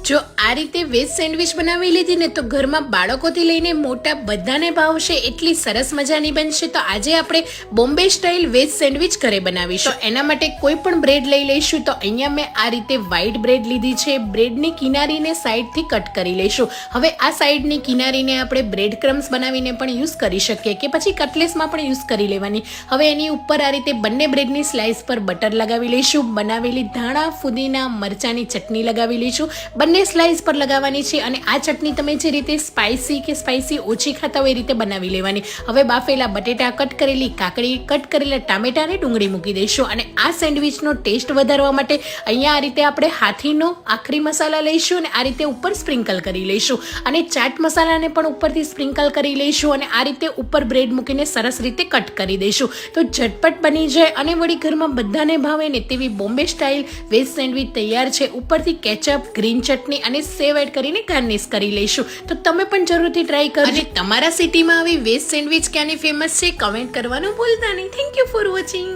જો આ રીતે વેજ સેન્ડવિચ બનાવી લીધી ને તો ઘરમાં બાળકોથી લઈને મોટા બધાને ભાવશે, એટલી સરસ મજાની બનશે. તો આજે આપણે બોમ્બે સ્ટાઇલ વેજ સેન્ડવિચ ઘરે બનાવીશું. તો એના માટે કોઈ પણ બ્રેડ લઈ લઈશું. તો અહીંયા મેં આ રીતે વ્હાઈટ બ્રેડ લીધી છે. બ્રેડની કિનારીને સાઈડથી કટ કરી લઈશું. હવે આ સાઈડની કિનારીને આપણે બ્રેડ ક્રમ્સ બનાવીને પણ યુઝ કરી શકીએ કે પછી કટલેસમાં પણ યુઝ કરી લેવાની. હવે એની ઉપર આ રીતે બંને બ્રેડની સ્લાઇસ પર બટર લગાવી લઈશું. બનાવેલી ધાણા, ફુદીના, મરચાંની ચટણી લગાવી લઈશું. બંને સ્લાઇસ પર લગાવવાની છે. અને આ ચટણી તમે જે રીતે સ્પાઇસી ઓછી ખાતા હોય એ રીતે બનાવી લેવાની. હવે બાફેલા બટેટા, કટ કરેલી કાકડી, કટ કરેલા ટામેટા અને ડુંગળી મૂકી દઈશું. અને આ સેન્ડવિચનો ટેસ્ટ વધારવા માટે અહીંયા આ રીતે આપણે હાથીનો આખરી મસાલા લઈશું અને આ રીતે ઉપર સ્પ્રિંકલ કરી લઈશું. અને ચાટ મસાલાને પણ ઉપરથી સ્પ્રિંકલ કરી લઈશું. અને આ રીતે ઉપર બ્રેડ મૂકીને સરસ રીતે કટ કરી દઈશું. તો ઝટપટ બની જાય અને વળી ઘરમાં બધાને ભાવે ને તેવી બોમ્બે સ્ટાઇલ વેજ સેન્ડવિચ તૈયાર છે. ઉપરથી કેચઅપ, ગ્રીન ચટણી અને સેવ એડ કરીને ગાર્નિશ કરી લઈશું. તો તમે પણ જરૂરથી ટ્રાય કરજો. અને તમારા સિટીમાં આવી વેજ સેન્ડવિચ ક્યાંની ફેમસ છે કમેન્ટ કરવાનું ભૂલતા નહીં. Thank you for watching.